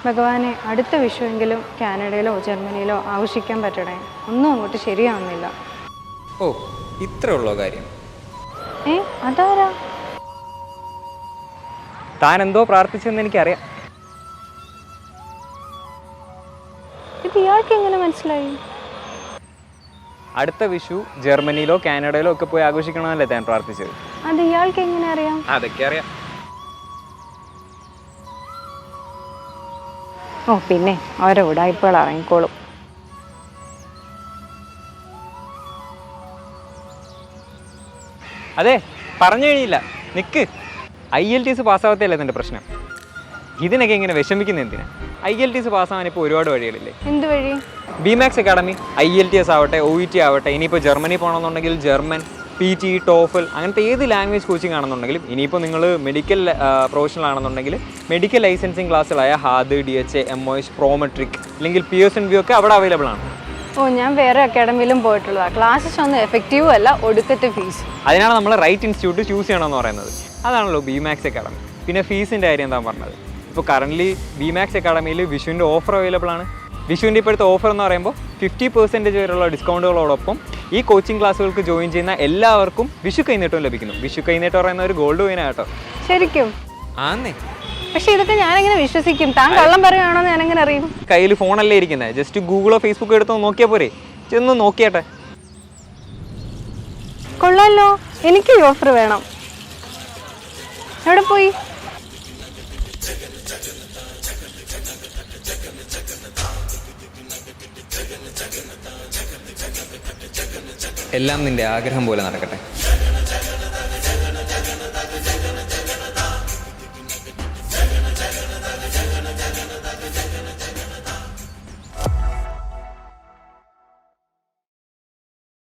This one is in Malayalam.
ഭഗവാനെ അടുത്ത വിഷുവെങ്കിലും കാനഡയിലോ ജർമ്മനിയിലോ ആഘോഷിക്കാൻ പറ്റണേ. ഒന്നും അങ്ങോട്ട് ശരിയാവുന്നില്ല. ഓ, ഇത്രേ ഉള്ളോ കാര്യം? അതാരാ? താൻ എന്തോ പ്രാർത്ഥിച്ചെന്ന് എനിക്കറിയാം. ഇത് ഇയാൾക്ക് എങ്ങനെ മനസ്സിലായി? അടുത്ത വിഷു ജർമ്മനിയിലോ കാനഡയിലോ ഒക്കെ പോയി ആഘോഷിക്കണമെന്നല്ലേ താൻ പ്രാർത്ഥിച്ചത്? അത് ഇയാൾക്ക് എങ്ങനെ അറിയാം? അതൊക്കെ അറിയാം. ഓ പിന്നെ ഓരോ ഉടായ്പകൾ ഇറങ്ങിക്കോളും. അതെ, പറഞ്ഞു കഴിഞ്ഞില്ല, നിക്ക്. IELTS പാസ്സാവത്തല്ലേ എൻ്റെ പ്രശ്നം. ഇതിനൊക്കെ ഇങ്ങനെ വിഷമിക്കുന്ന എന്തിനാ? IELTS പാസ്സാവാൻ ഇപ്പോൾ ഒരുപാട് വഴികളില്ലേ. എന്ത് വഴി? BMAX അക്കാഡമി, IELTS ആവട്ടെ, OET ആവട്ടെ, ഇനിയിപ്പോൾ ജർമ്മനി പോകണമെന്നുണ്ടെങ്കിൽ ജർമ്മൻ, PT, TOEFL, അങ്ങനത്തെ ഏത് ലാംഗ്വേജ് കോച്ചിങ് ആണെന്നുണ്ടെങ്കിലും, ഇനിയിപ്പോൾ നിങ്ങൾ മെഡിക്കൽ പ്രൊഫഷണൽ ആണെന്നുണ്ടെങ്കിൽ മെഡിക്കൽ ലൈസൻസിങ് ക്ലാസ്സുകളായ HAD, DHA, MOH, പ്രോമെട്രിക് അല്ലെങ്കിൽ പിയേഴ്സൺ വ്യൂ ഒക്കെ അവിടെ അവൈലബിൾ ആണ്. ഓ, ഞാൻ വേറെ അക്കാഡമിയിലും പോയിട്ടുള്ളതാണ്. ക്ലാസ്സസ് ഒന്നും എഫക്റ്റീവും അല്ല, ഒടുക്കത്തെ ഫീസ്. അതിനാണ് നമ്മൾ റൈറ്റ് ഇൻസ്റ്റിറ്റ്യൂട്ട് ചൂസ് ചെയ്യണമെന്ന് പറയുന്നത്. അതാണല്ലോ BMAX അക്കാഡമി. പിന്നെ ഫീസിൻ്റെ കാര്യം എന്താ പറഞ്ഞത്? ഇപ്പോൾ കറൻ്റ്ലി BMAX അക്കാഡമിയിൽ വിഷുവിൻ്റെ ഓഫർ അവൈലബിൾ ആണ്. വിഷുവിൻ്റെ ഇപ്പോഴത്തെ ഓഫർ എന്ന് പറയുമ്പോൾ 50% വരെയുള്ള ഡിസ്കൗണ്ടുകളോടൊപ്പം ഈ കോച്ചിങ് ക്ലാസ്സുകൾക്ക് ജോയിൻ ചെയ്യുന്ന എല്ലാവർക്കും വിഷു കൈനീട്ടവും ലഭിക്കുന്നു. വിഷു കൈനീട്ടം പറയുന്ന ഒരു ഗോൾഡ് കോയിനാണ് കേട്ടോ. ശരിക്കും? ആന്നേ. പക്ഷെ ഇതൊക്കെ ഞാനെങ്ങനെ വിശ്വസിക്കും? താൻ കള്ളം പറയുകയാണോ എന്ന് ഞാനെങ്ങനെ അറിയും? കയ്യിൽ ഫോണല്ലേ ഇരിക്കുന്നത്, ജസ്റ്റ് ഗൂഗിളോ ഫേസ്ബുക്കോ എടുത്തോ നോക്കിയാൽ പോരെ. ചെന്ന് നോക്കിയാട്ടെ. കൊള്ളാലോ, എനിക്ക് ഈ ഓഫർ വേണം. എവിടെ പോയി? എല്ലാം നിന്റെ ആഗ്രഹം പോലെ നടക്കട്ടെ.